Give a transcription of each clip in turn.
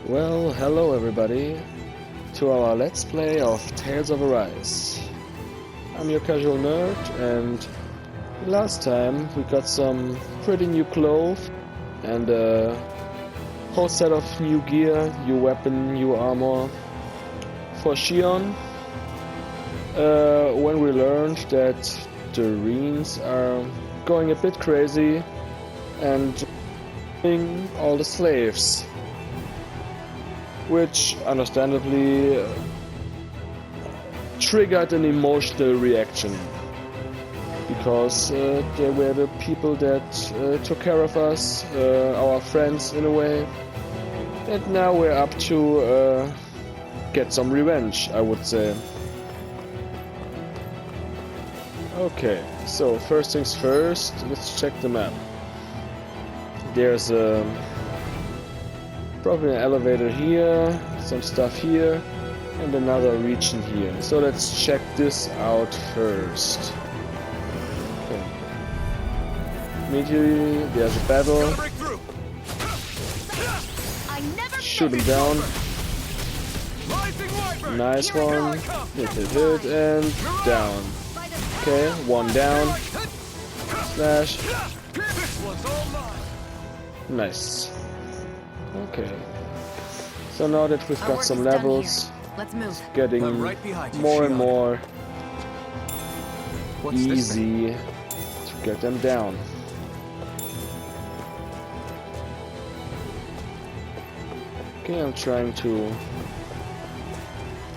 Well, hello everybody to our Let's Play of Tales of Arise. I'm your casual nerd, and last time we got some pretty new clothes and a whole set of new gear, new weapon, new armor for Shion. When we learned that the Reens are going a bit crazy and killing all the slaves, which understandably triggered an emotional reaction, because they were the people that took care of us, our friends in a way, and now we're up to get some revenge, I would say. Okay, so first things first, let's check the map. There's probably an elevator here, some stuff here, and another region here. So let's check this out first. Okay. Immediately there's a battle. Shoot him down. Nice one. Hit, and down. Okay, one down. Slash. Nice. Okay. So now that we've got some levels, let's move. it's getting more and more easy to get them down. Okay, I'm trying to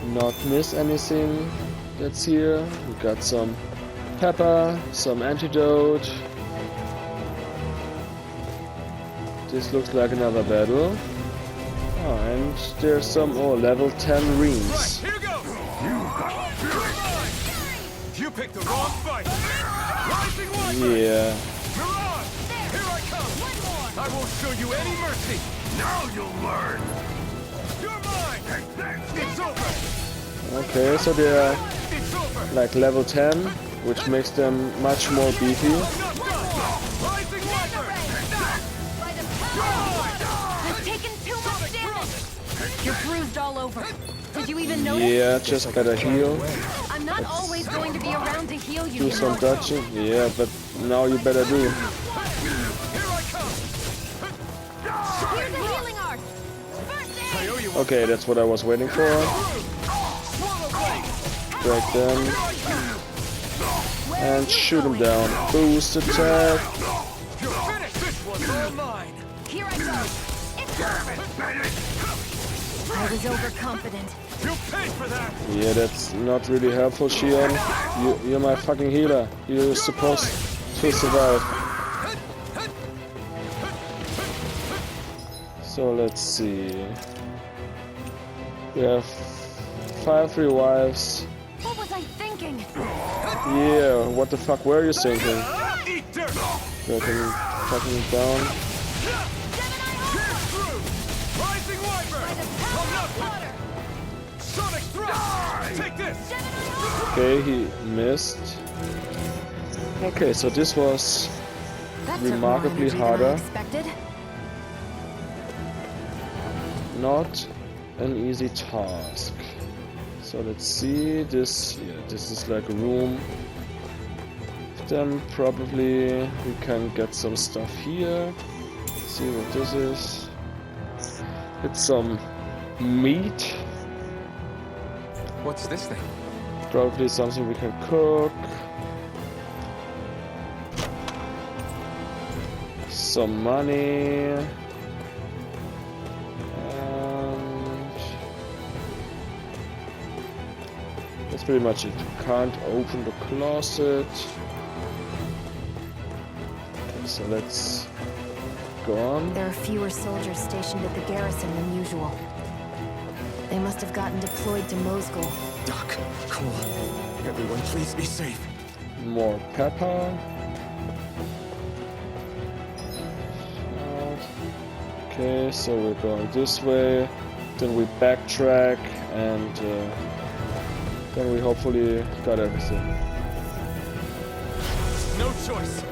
not miss anything that's here. We got some pepper, some antidote. This looks like another battle. Oh, and there's some level 10 Reens. Right, here goes. You picked the wrong fight. Rising Wiper. Yeah. Mirage, here I come. One more. I won't show you any mercy. Now you'll learn. You're mine. It's over. Okay, so they're It's over. like level 10, which makes them much more beefy. Rising Wiper. I've taken too much damage. You're bruised all over. Did you even notice? Yeah, just gotta heal. I'm not always going to be around to heal you. Do some dodging. Yeah, but now you better do. Here I come. Here's a healing art. First I aid. owe you. Okay, that's what I was waiting for. Swallow blade. Break them. And shoot him down. Boost attack. You're finished. This one's all mine. Here I go. It's perfect. I was overconfident. You paid for that. Yeah, that's not really helpful, Shion. You're my fucking healer. You're supposed to survive. So let's see. We have 5 revives. What was I thinking? Yeah, what the fuck were you thinking? Eat dirt. Fucking down. Rising Wiper. I'm not water. Sonic thrust. Take this. Okay, he missed. Okay, so this was That's remarkably harder. Expected. Not an easy task. So let's see this. Yeah, this is like a room. Then probably we can get some stuff here. Let's see what this is. It's some meat. What's this thing? Probably something we can cook. Some money. And that's pretty much it. Can't open the closet. Okay, so let's go on. There are fewer soldiers stationed at the garrison than usual. They must have gotten deployed to Mosgul. Doc, Cole, everyone please be safe. More pepper. Okay, so we're going this way. Then we backtrack, and then we hopefully got everything. No choice.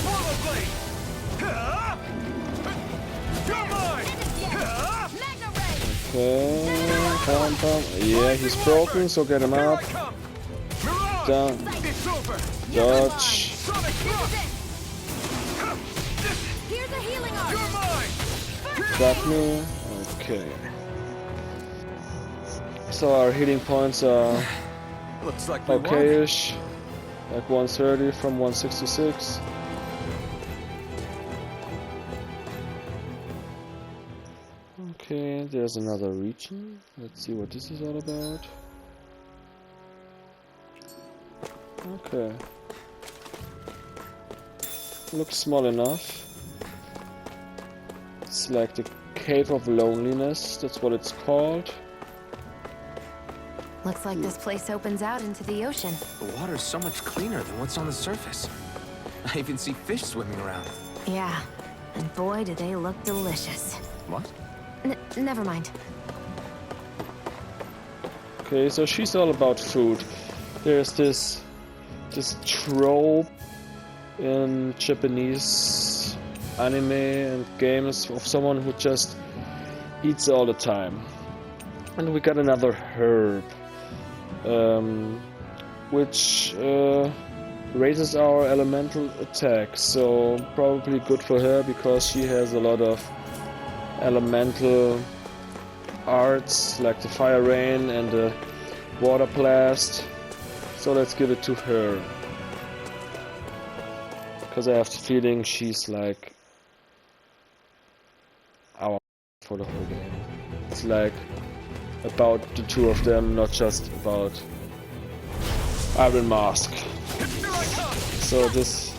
Swallow blade. Okay, pom pom. Yeah, he's broken, so get him up. Down. Dodge. Here's a healing arm. Got me. Okay. So our healing points are Looks like we won. okay-ish. Like 130 from 166. Okay, there's another region. Let's see what this is all about. Okay. Looks small enough. It's like the Cave of Loneliness, that's what it's called. Looks like this place opens out into the ocean. The water's so much cleaner than what's on the surface. I even see fish swimming around. Yeah, and boy, do they look delicious. What? Never mind. Okay, so she's all about food. There's this trope in Japanese anime and games of someone who just eats all the time. And we got another herb, which raises our elemental attack, so probably good for her because she has a lot of elemental arts like the fire rain and the water blast. So let's give it to her, because I have the feeling she's like our for the whole game. It's like about the two of them, not just about Iron Mask. So this.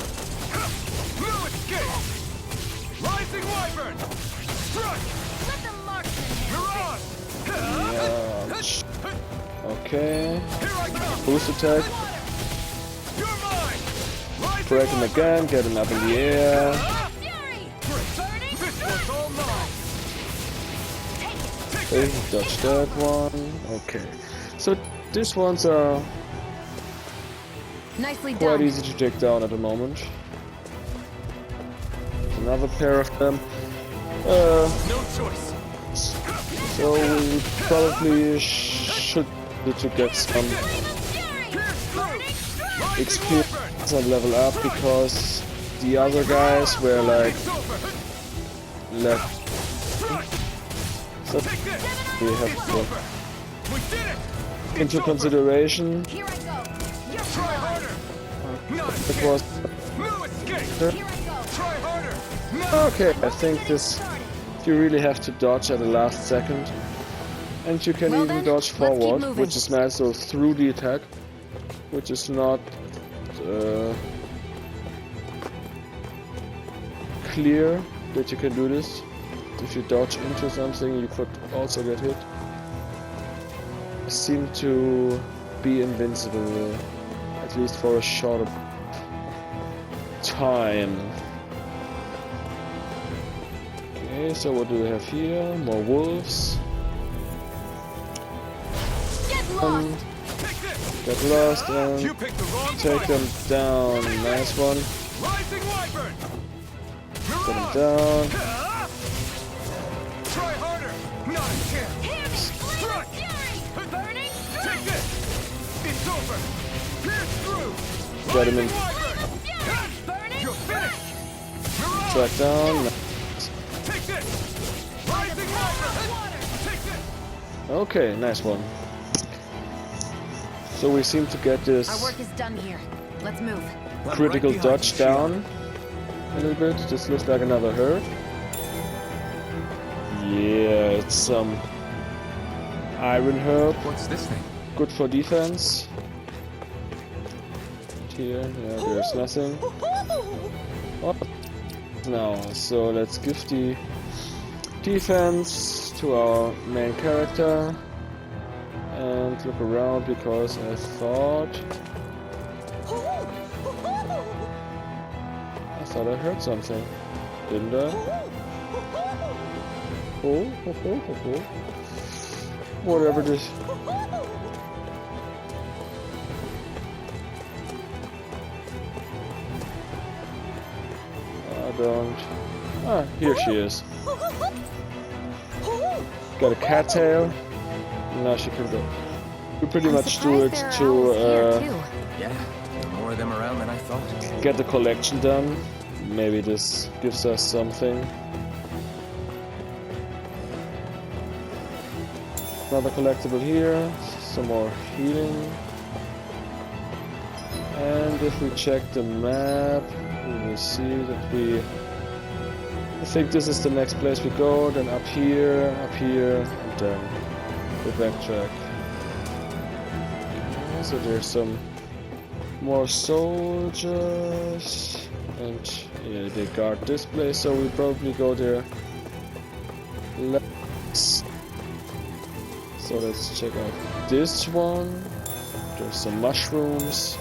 Rising Wyvern! Strike! Let the marksman handle it. Yeah. Okay. Here I come! Boost attack. You're mine! Rising Break him Wyvern! again. Get him up in the air. Fury! Great! This one's all mine! Okay, dodge that one. Okay. So these ones are Nicely quite done. easy to take down at the moment. Another pair of them. No choice! So we probably should need to get some experience and level up, because the other guys were like left. So we have to We did it! into consideration. Here I go. You're Try harder! It was No escape! Here I go. Try harder! No! okay. I think this you really have to dodge at the last second, and you can Well even then, dodge let's keep forward, moving. which is nice. So through the attack, which is not clear that you can do this. If you dodge into something, you could also get hit. Seem to be invincible, at least for a short time. Okay, so what do we have here? More wolves. Get lost. Take this! Get lost and You picked the wrong take them down. Nice one. Rising Wyvern! Get them down. Try harder! Not a chance! Here, Strike! Fury! Burning Take this! It's over! Pierce through! Get him in. Wyvern! Burning You're finished! Mirage! Track down. Take this! Rising Wyvern! Take this! Okay, nice one. So we seem to get Our this work is done here. Let's move. critical dodge down a little bit. This looks like another herb. Yeah, it's some iron herb. What's this thing? Good for defense. Here, yeah, there's nothing. What? Now, so let's give the defense to our main character and look around, because I thought I heard something, didn't I? Oh. Whatever this. I don't. Ah, here she is. Got a cattail. Now she can go. We pretty I'm much do it surprised there are owls here, to too. Yeah, there are more of them around than I thought. get the collection done. Maybe this gives us something. Another collectible here. Some more healing. And if we check the map, we will see that I think this is the next place we go, then up here, and then we backtrack. Okay, so there's some more soldiers, and yeah, they guard this place, so we probably go there. So let's check out this one. There's some mushrooms.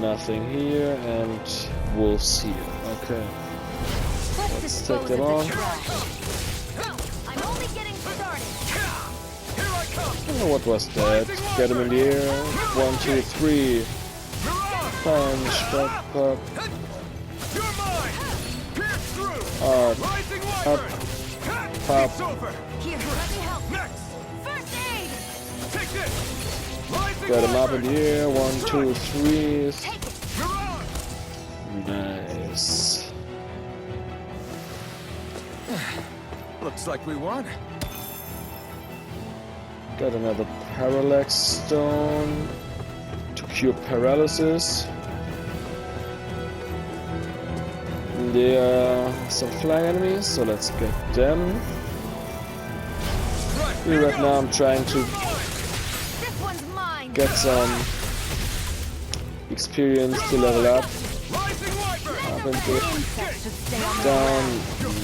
Nothing here, and wolves here. Okay. Let's take them on. I'm only getting started. Oh, what was that? Get him in the air. 1, 2, 3. Punch. Pop, pop. You're mine. Pierce through. Up. Rising Up. wyvern. Pop. It's over. Here, let me help. Next. First aid! Take this. Rising Got him up in wyvern. the air. 1, 2, 3. Take it! You're on. Nice. Looks like we won. Got another parallax stone to cure paralysis. There are some flying enemies, so let's get them. Right now I'm trying to This one's mine! get some experience to level up. Rising wyvern. Up and good. Insects should stay on the Down.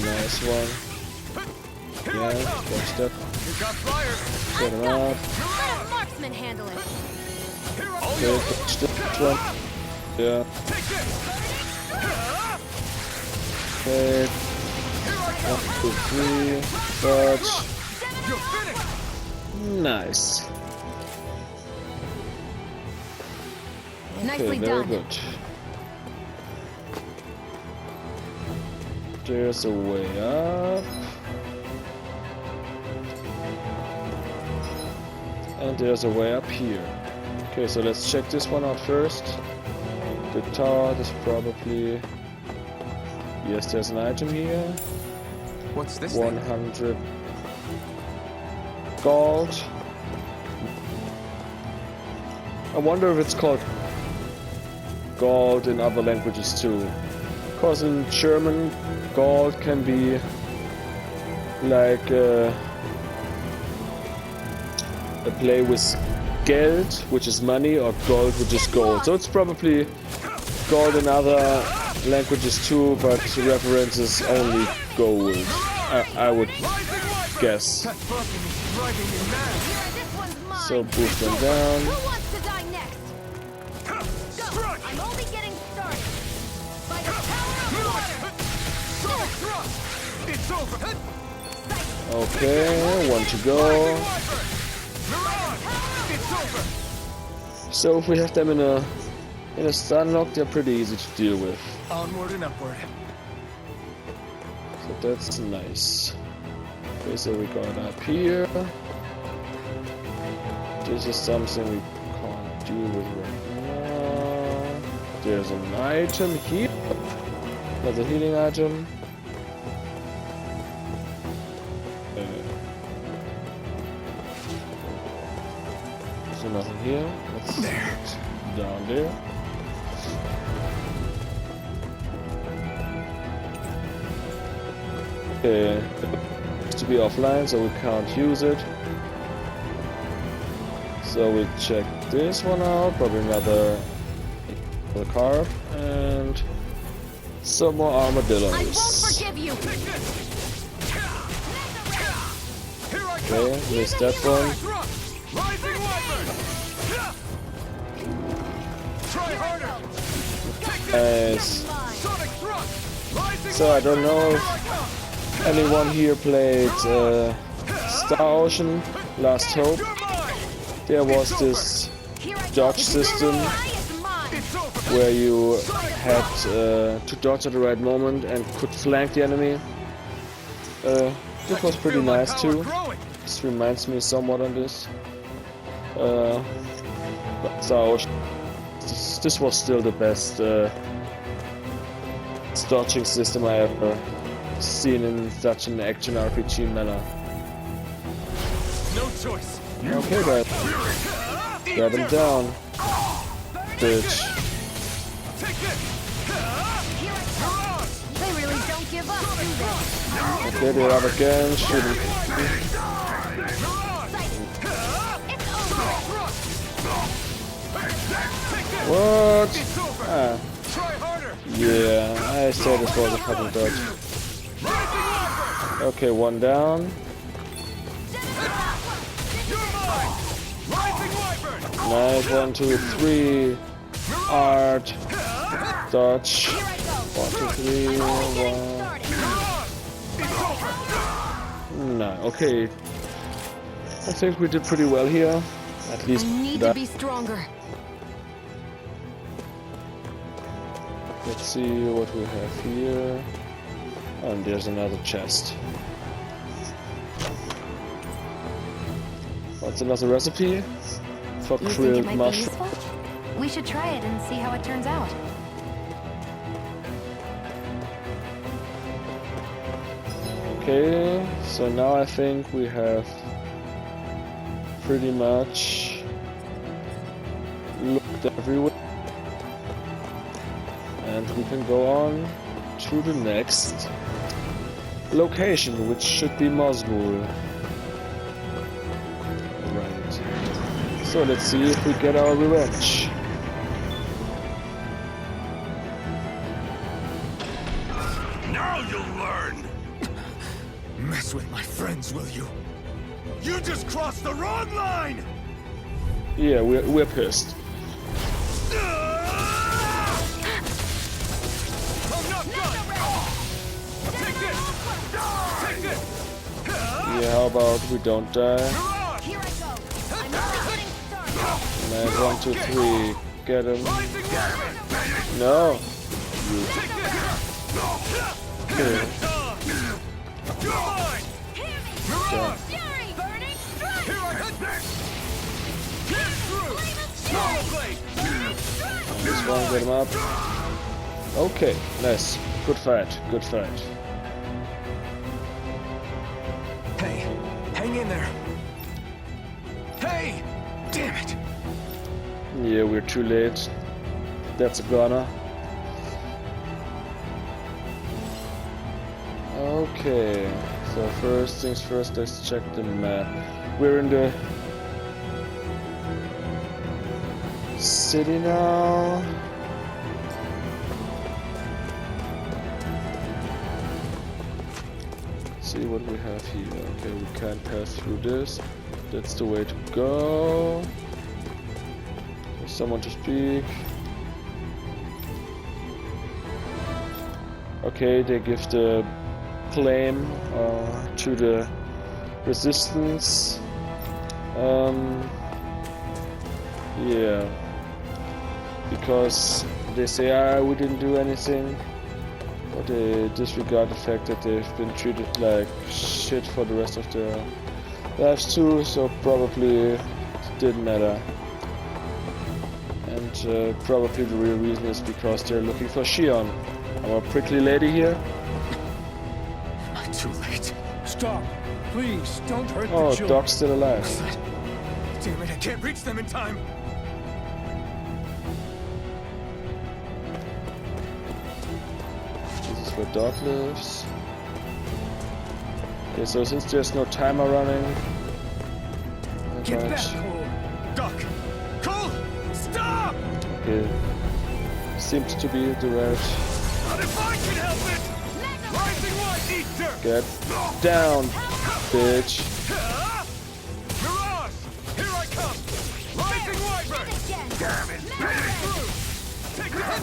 Nice one. Here I Yeah, come. catch that. You got fire. Get him up. Let a marksman handle it! Here I Okay, catch that one. Yeah. Take this. Okay. Here I 1, come. 2, 3. Dodge. You're finished. Nice. Okay, Nicely very done. good. There's a way up. And there's a way up here. Okay, so let's check this one out first. The tower is probably... Yes, there's an item here. What's this thing? 100 gold. I wonder if it's called gold in other languages too. Because in German, gold can be like a play with Geld, which is money, or gold, which is gold. So it's probably gold in other languages too, but the reference is only gold. I would guess. That bumping is driving me mad. Here, this one's mine! So boost them down. Who wants to die next? Go! Strike. I'm only getting started! By the power of water! Sonic thrust. It's over. Okay, one to go. Rising wyvern. You're on. It's over. So if we have them in a stun lock, they're pretty easy to deal with. Onward and upward. So that's nice. Okay, so we got up here. This is something we can't deal with right now. There's an item here. Another healing item. So nothing here. Let's down there. Okay, it's to be offline, so we can't use it. So we check this one out, probably another carp, and some more I won't armadillos. forgive you! Here I come. Okay, missed that one. Thrust. Rising wyvern. Try harder. Nice. Sonic thrust. Rising So I don't know Here if I come. anyone here played Star Ocean, Last Hope. You're mine. There was this Here I go. dodge system Eye is mine! It's over. where you had to dodge at the right moment and could flank the enemy. This was pretty nice too. This reminds me somewhat on this. So this was still the best dodging system I ever seen in such an action RPG manner. No choice. Okay, guys. Grab him down. Bitch. Take this. They really don't give up, do they? Okay, they're up again. Shoot him. It's over. What? Ah, Try harder. yeah, I said this was a fucking dodge. Okay, one down. Nice, 1, 2, 3. Art. Dodge. 1, 2, 3. 1. No, okay. I think we did pretty well here. At least I need to be stronger. Let's see what we have here. Oh, and there's another chest. What's another recipe? For You think it grilled might be mushroom. useful? We should try it and see how it turns out. Okay, so now I think we have pretty much looked everywhere. And we can go on to the next location, which should be Mosgul. Right. So let's see if we get our revenge. Now you'll learn. Mess with my friends, will you? You just crossed the wrong line. Yeah, we're pissed. I'm not done. Take this. Take this. Yeah, how about we don't die? Here I go. I'm only getting started. Nice, 1, 2, 3. Get him. Rising weapon. No. Take this. Okay. You're mine. Done. Fury! Burning strike! Here I come. Get through. Strong blade. This one, get him up. Okay, nice. Good fight, good fight. Hey, hang in there. Hey! Damn it! Yeah, we're too late. That's a goner. Okay, so first things first, let's check the map. We're in the city now. See what we have here. Okay, we can't pass through this. That's the way to go. There's someone to speak. Okay, they give the claim to the resistance. Yeah, because they say, we didn't do anything, but they disregard the fact that they've been treated like shit for the rest of their lives too, so probably it didn't matter. And probably the real reason is because they're looking for Shion, our prickly lady here. Too late. Stop. Please, don't hurt the Oh, children. Doc's still alive. Damn it, I can't reach them in time. This is where Doc lives. Okay, so since there's no timer running, Get right. back, Cole. Doc. Cole, stop! Okay, seems to be the right. Not if I can help it! Rising White Eater! Get down, bitch. Mirage! Here I come! Rising Wyvern! Damn it! Take this!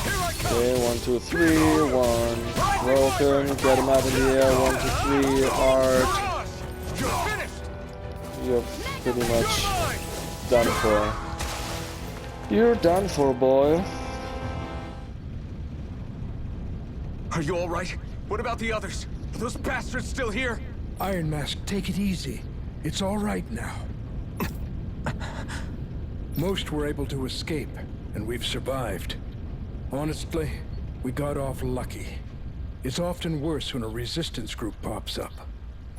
Here I come! Okay, 1, 2, 3, 1. Broken, get him out of the air, 1, 2, 3, art. Mirage! You're finished! You're pretty much Mine! done for. You're done for, boy. Are you all right? What about the others? Are those bastards still here? Iron Mask, take it easy. It's all right now. Most were able to escape, and we've survived. Honestly, we got off lucky. It's often worse when a resistance group pops up.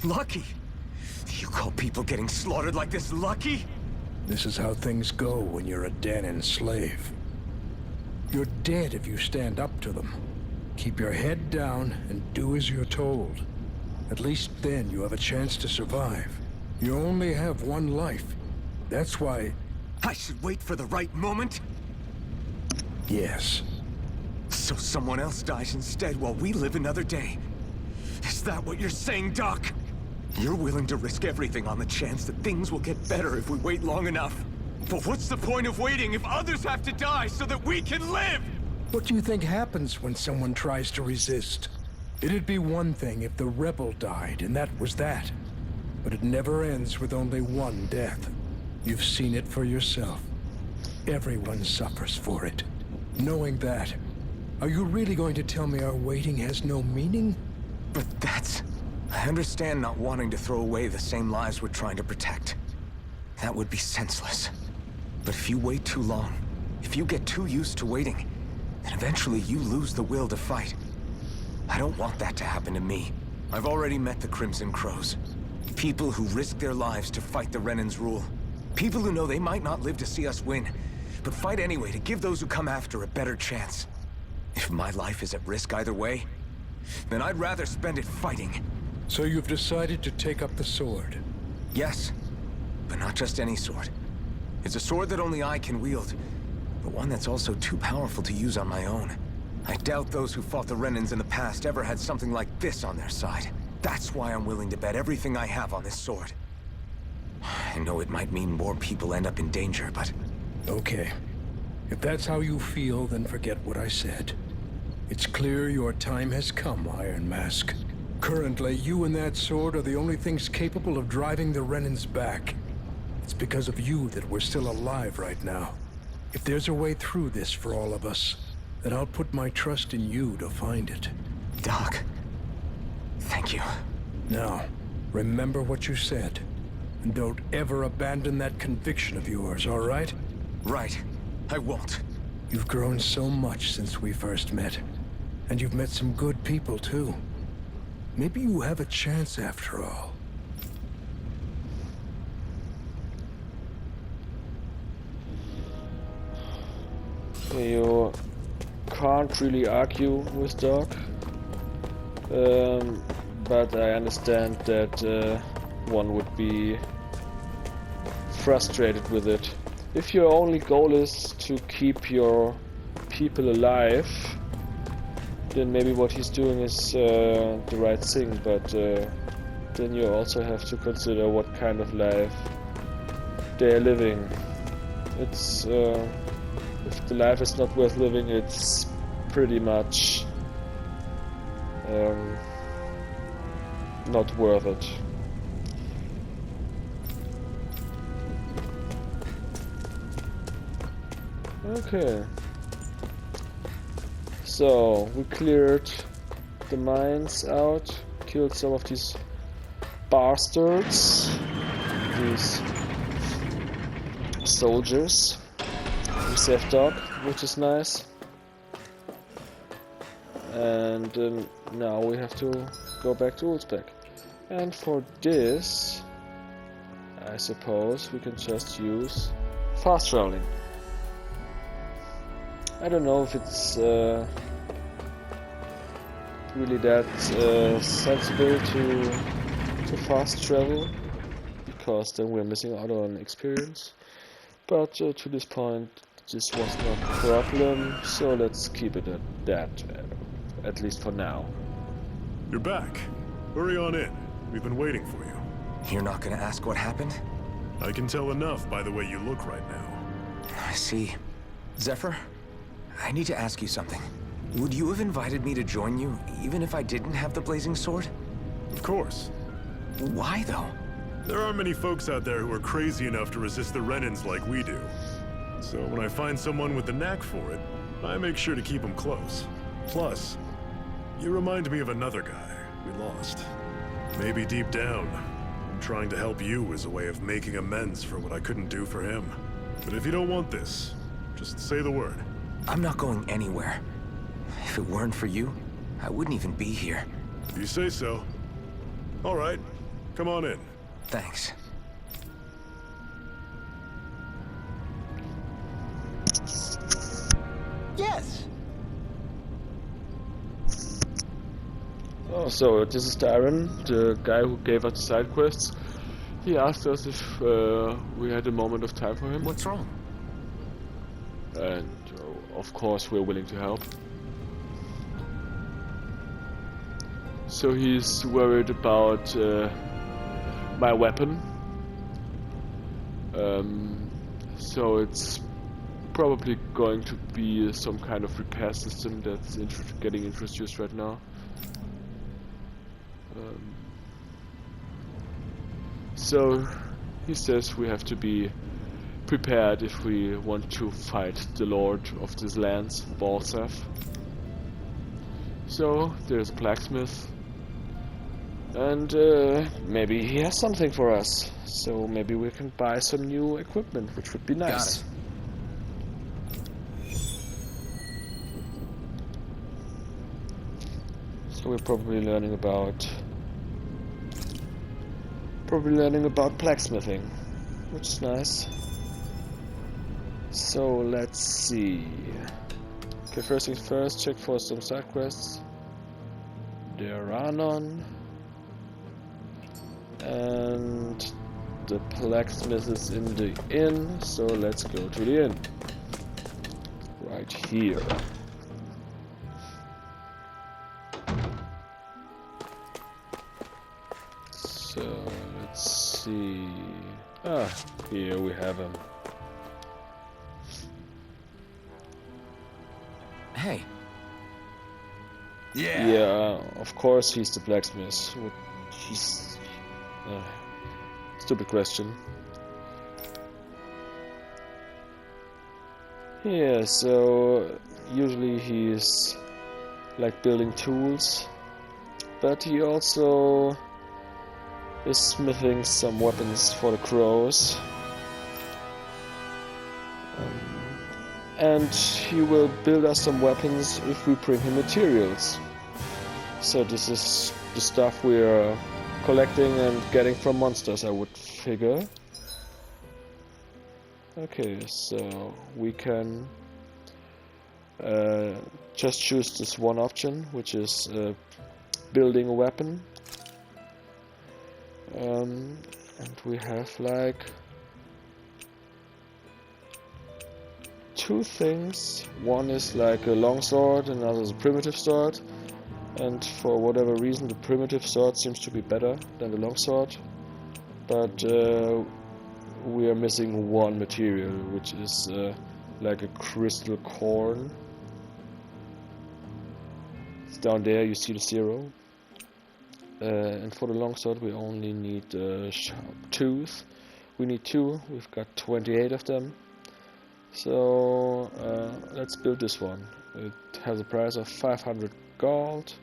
Lucky? You call people getting slaughtered like this lucky? This is how things go when you're a Danan slave. You're dead if you stand up to them. Keep your head down and do as you're told. At least then you have a chance to survive. You only have one life. That's why... I should wait for the right moment? Yes. So someone else dies instead while we live another day. Is that what you're saying, Doc? You're willing to risk everything on the chance that things will get better if we wait long enough. But what's the point of waiting if others have to die so that we can live? What do you think happens when someone tries to resist? It'd be one thing if the rebel died, and that was that. But it never ends with only one death. You've seen it for yourself. Everyone suffers for it. Knowing that, are you really going to tell me our waiting has no meaning? But that's... I understand not wanting to throw away the same lives we're trying to protect. That would be senseless. But if you wait too long, if you get too used to waiting, then eventually you lose the will to fight. I don't want that to happen to me. I've already met the Crimson Crows. People who risk their lives to fight the Renan's rule. People who know they might not live to see us win, but fight anyway to give those who come after a better chance. If my life is at risk either way, then I'd rather spend it fighting. So you've decided to take up the sword? Yes, but not just any sword. It's a sword that only I can wield, but one that's also too powerful to use on my own. I doubt those who fought the Renans in the past ever had something like this on their side. That's why I'm willing to bet everything I have on this sword. I know it might mean more people end up in danger, but... Okay. If that's how you feel, then forget what I said. It's clear your time has come, Iron Mask. Currently, you and that sword are the only things capable of driving the Renans back. It's because of you that we're still alive right now. If there's a way through this for all of us, then I'll put my trust in you to find it. Doc, thank you. Now, remember what you said. And don't ever abandon that conviction of yours, all right? Right. I won't. You've grown so much since we first met. And you've met some good people, too. Maybe you have a chance after all. You can't really argue with Doc. But I understand that one would be frustrated with it. If your only goal is to keep your people alive, then maybe what he's doing is the right thing, but then you also have to consider what kind of life they're living. It's if the life is not worth living, it's pretty much not worth it. Okay. So, we cleared the mines out, killed some of these bastards, these soldiers. We saved Doc, which is nice. And now we have to go back to Ulzbek. And for this, I suppose we can just use fast traveling. I don't know if it's really that sensible to fast travel, because then we're missing out on experience. But to this point, this was not a problem, so let's keep it at that, at least for now. You're back. Hurry on in. We've been waiting for you. You're not gonna ask what happened? I can tell enough by the way you look right now. I see. Zephyr, I need to ask you something. Would you have invited me to join you, even if I didn't have the blazing sword? Of course. Why, though? There aren't many folks out there who are crazy enough to resist the Renans like we do. So when I find someone with the knack for it, I make sure to keep them close. Plus, you remind me of another guy we lost. Maybe deep down, I'm trying to help you as a way of making amends for what I couldn't do for him. But if you don't want this, just say the word. I'm not going anywhere. If it weren't for you, I wouldn't even be here. If you say so. All right, come on in. Thanks. Yes! Oh, so this is Darren, the guy who gave us the side quests. He asked us if we had a moment of time for him. What's wrong? And of course we're willing to help. So he's worried about my weapon. So it's probably going to be some kind of repair system that's getting introduced right now. So he says we have to be prepared if we want to fight the Lord of these lands, Balsaf. So there's a blacksmith, and maybe he has something for us. So maybe we can buy some new equipment, which would be nice. Got it. So we're probably learning about blacksmithing, which is nice. So let's see. Okay, first things first, check for some side quests. There are none. And the blacksmith is in the inn, so let's go to the inn. Right here. So let's see. Ah, here we have him. Hey. Yeah, of course he's the blacksmith. He's stupid question. Yeah, so usually he's like building tools, but he also is smithing some weapons for the crows. And he will build us some weapons if we bring him materials. So this is the stuff we are collecting and getting from monsters, I would figure. Okay, so we can just choose this one option, which is building a weapon. And we have like two things. One is like a longsword, another is a primitive sword. And for whatever reason, the primitive sword seems to be better than the longsword. But we are missing one material, which is like a crystal corn. It's down there, you see the 0. And for the longsword, we only need a sharp tooth. We need 2. We've got 28 of them. So let's build this one. It has a price of 500 gold,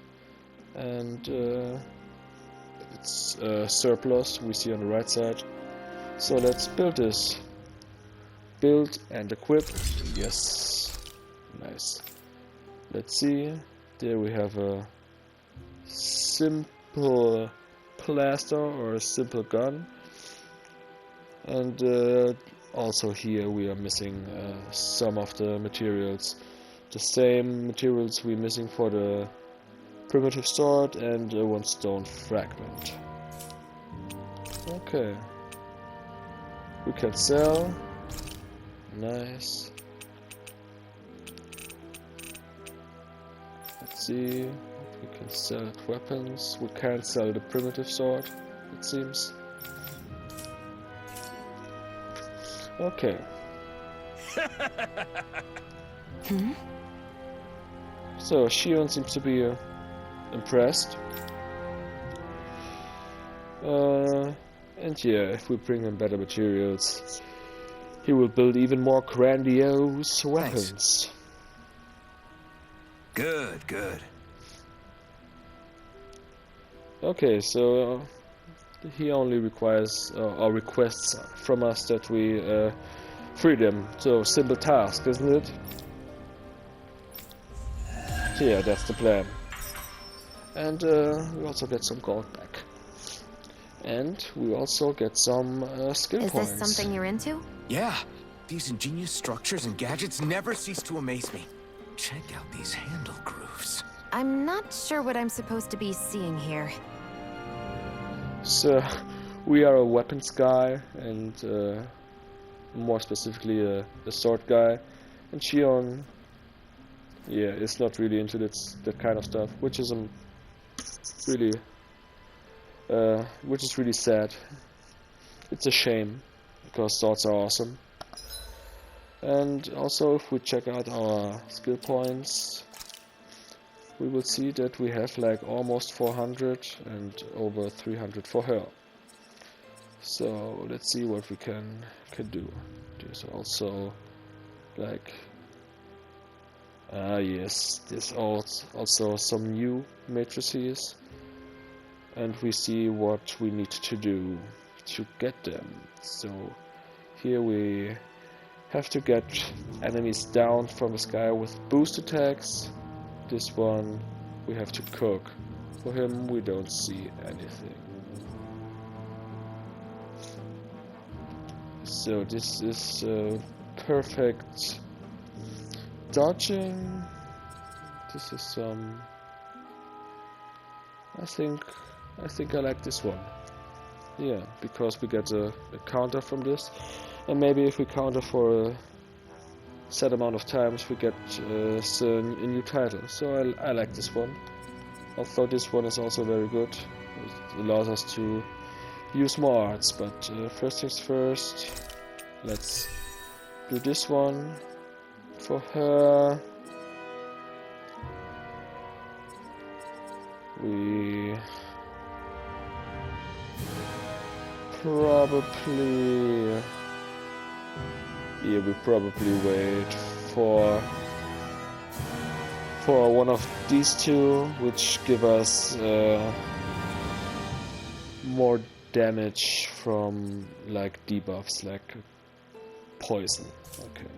and it's surplus, we see on the right side. So let's build this. Build and equip. Yes. Nice. Let's see. There we have a simple plaster or a simple gun. And also here we are missing some of the materials. The same materials we're missing for the primitive sword and one stone fragment. Okay. We can sell. Nice. Let's see. We can sell weapons. We can't sell the primitive sword, it seems. Okay. So Shion seems to be impressed. And yeah, if we bring him better materials, he will build even more grandiose weapons. Good, good. Okay, so he only requires or requests from us that we free them. So simple task, isn't it? So yeah, that's the plan. And we also get some gold back. And we also get some skill points. Is this something you're into? Yeah, these ingenious structures and gadgets never cease to amaze me. Check out these handle grooves. I'm not sure what I'm supposed to be seeing here. So, we are a weapons guy, and more specifically a sword guy. And Shion, yeah, is not really into that kind of stuff, which is really sad. It's a shame, because swords are awesome. And also, if we check out our skill points, we will see that we have like almost 400 and over 300 for her. So let's see what we can do. There's also like yes, there's also some new matrices, and we see what we need to do to get them. So here we have to get enemies down from the sky with boost attacks. This one we have to cook. For him we don't see anything. So this is perfect dodging. This is some. I think I like this one. Yeah, because we get a counter from this, and maybe if we counter for a set amount of times, we get a new title. So I like this one. Although this one is also very good. It allows us to use more arts, but first things first, let's do this one for her. We probably wait for one of these two, which give us more damage from like debuffs, like poison. Okay.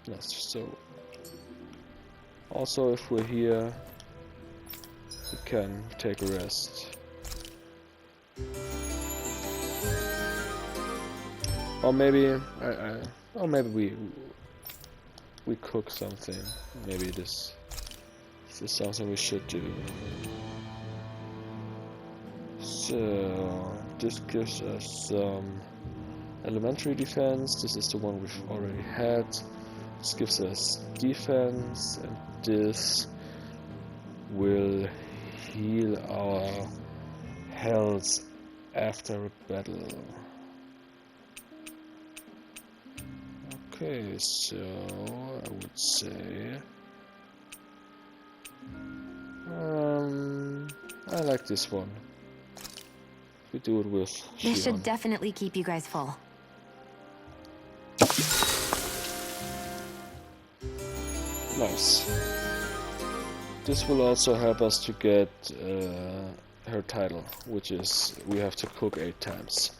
That's so. Also, if we're here, we can take a rest. Or maybe we cook something. Maybe this is something we should do. So this gives us some elementary defense. This is the one we've already had. This gives us defense, and this will heal our health after a battle. Okay, so I would say I like this one. We do it with This Shion. should definitely keep you guys full. Nice. This will also help us to get her title, which is we have to cook 8 times.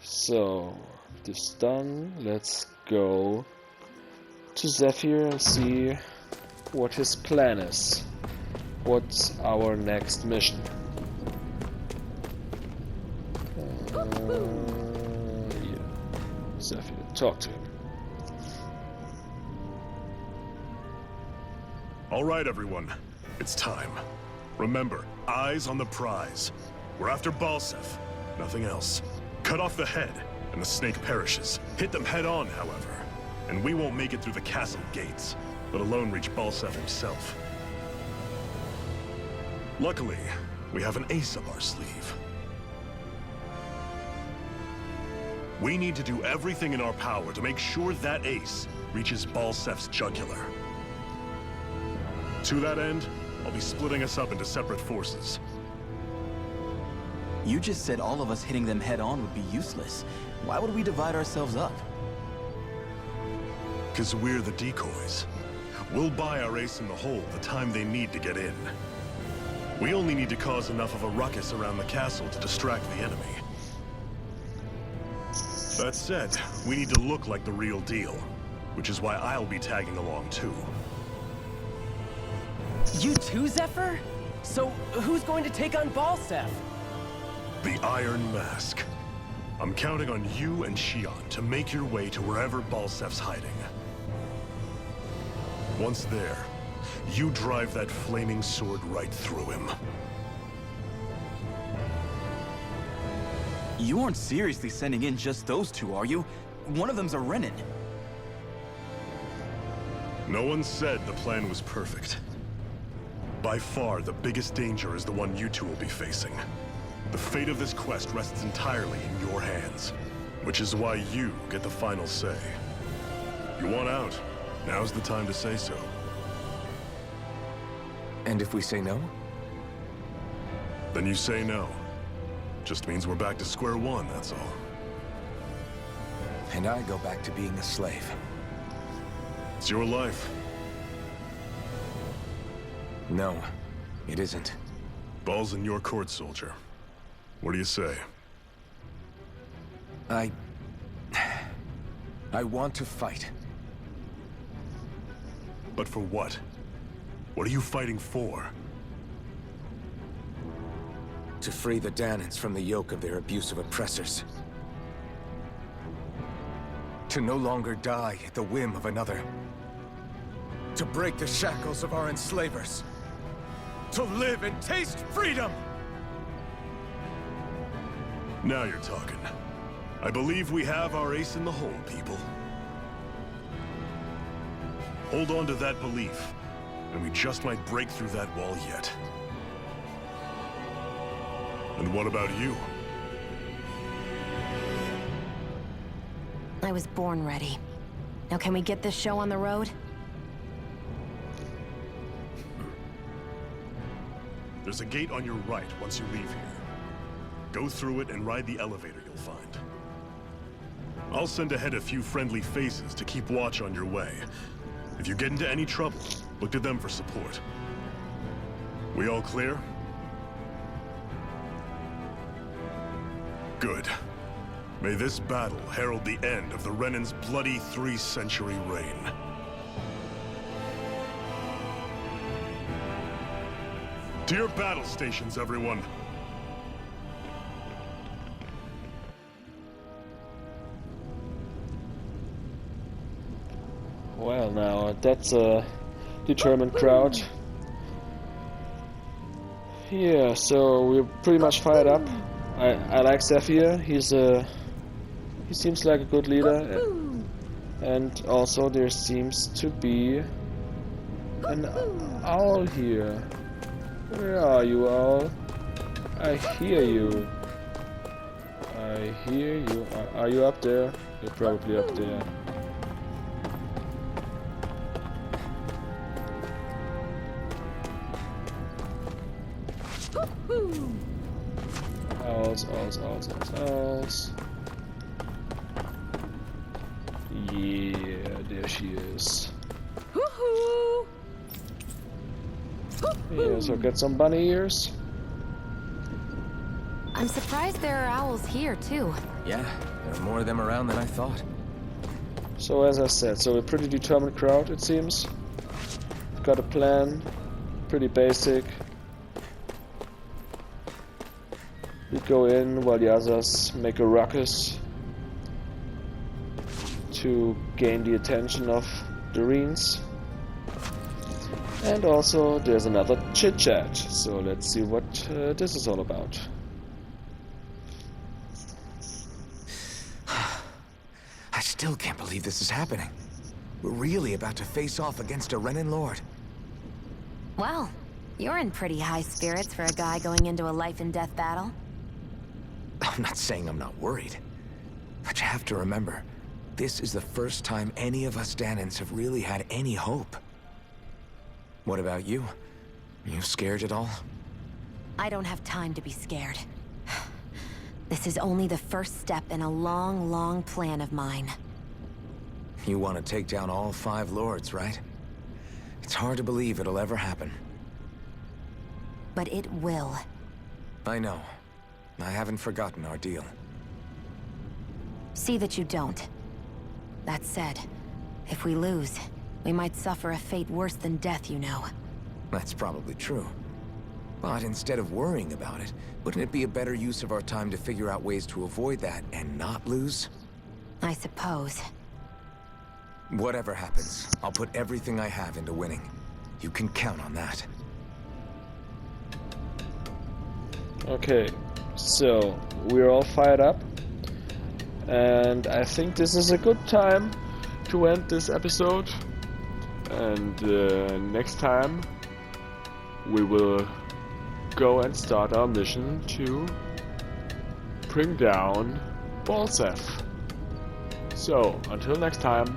So this done, let's go to Zephyr and see what his plan is. What's our next mission? Yeah. Zephyr, talk to him. All right, everyone. It's time. Remember, eyes on the prize. We're after Balsef. Nothing else. Cut off the head, and the snake perishes. Hit them head on, however, and we won't make it through the castle gates, let alone reach Balsef himself. Luckily, we have an ace up our sleeve. We need to do everything in our power to make sure that ace reaches Balsef's jugular. To that end, I'll be splitting us up into separate forces. You just said all of us hitting them head-on would be useless. Why would we divide ourselves up? Because we're the decoys. We'll buy our ace in the hole the time they need to get in. We only need to cause enough of a ruckus around the castle to distract the enemy. That said, we need to look like the real deal, which is why I'll be tagging along too. You too, Zephyr? So, who's going to take on Balseph? The Iron Mask. I'm counting on you and Shion to make your way to wherever Balsef's hiding. Once there, you drive that flaming sword right through him. You aren't seriously sending in just those two, are you? One of them's a Renin. No one said the plan was perfect. By far, the biggest danger is the one you two will be facing. The fate of this quest rests entirely in your hands, which is why you get the final say. You want out, now's the time to say so. And if we say no? Then you say no. Just means we're back to square one, that's all. And I go back to being a slave. It's your life. No, it isn't. Ball's in your court, soldier. What do you say? I want to fight. But for what? What are you fighting for? To free the Danans from the yoke of their abusive oppressors. To no longer die at the whim of another. To break the shackles of our enslavers. To live and taste freedom! Now you're talking. I believe we have our ace in the hole, people. Hold on to that belief, and we just might break through that wall yet. And what about you? I was born ready. Now can we get this show on the road? There's a gate on your right once you leave here. Go through it and ride the elevator you'll find. I'll send ahead a few friendly faces to keep watch on your way. If you get into any trouble, look to them for support. We all clear? Good. May this battle herald the end of the Renin's bloody 3-century reign. To your battle stations, everyone! Well, now, that's a determined crowd. Yeah, so we're pretty much fired up. I like Zephyr. He seems like a good leader. And also there seems to be an owl here. Where are you, owl? I hear you. I hear you. Are you up there? You're probably up there. Owls. Yeah, there she is. Yeah, so get some bunny ears. I'm surprised there are owls here, too. Yeah, there are more of them around than I thought. So as I said, so a pretty determined crowd, it seems. Got a plan, pretty basic. We go in while the others make a ruckus to gain the attention of the Reens. And also there's another chit-chat, so let's see what this is all about. I still can't believe this is happening. We're really about to face off against a Renin Lord. Well, you're in pretty high spirits for a guy going into a life-and-death battle. I'm not saying I'm not worried. But you have to remember, this is the first time any of us Danans have really had any hope. What about you? You scared at all? I don't have time to be scared. This is only the first step in a long, long plan of mine. You want to take down all 5 lords, right? It's hard to believe it'll ever happen. But it will. I know. I haven't forgotten our deal. See that you don't. That said, if we lose, we might suffer a fate worse than death, you know. That's probably true. But instead of worrying about it, wouldn't it be a better use of our time to figure out ways to avoid that and not lose? I suppose. Whatever happens, I'll put everything I have into winning. You can count on that. Okay, so we're all fired up. And I think this is a good time to end this episode. And next time we will go and start our mission to bring down Balsef. So, until next time.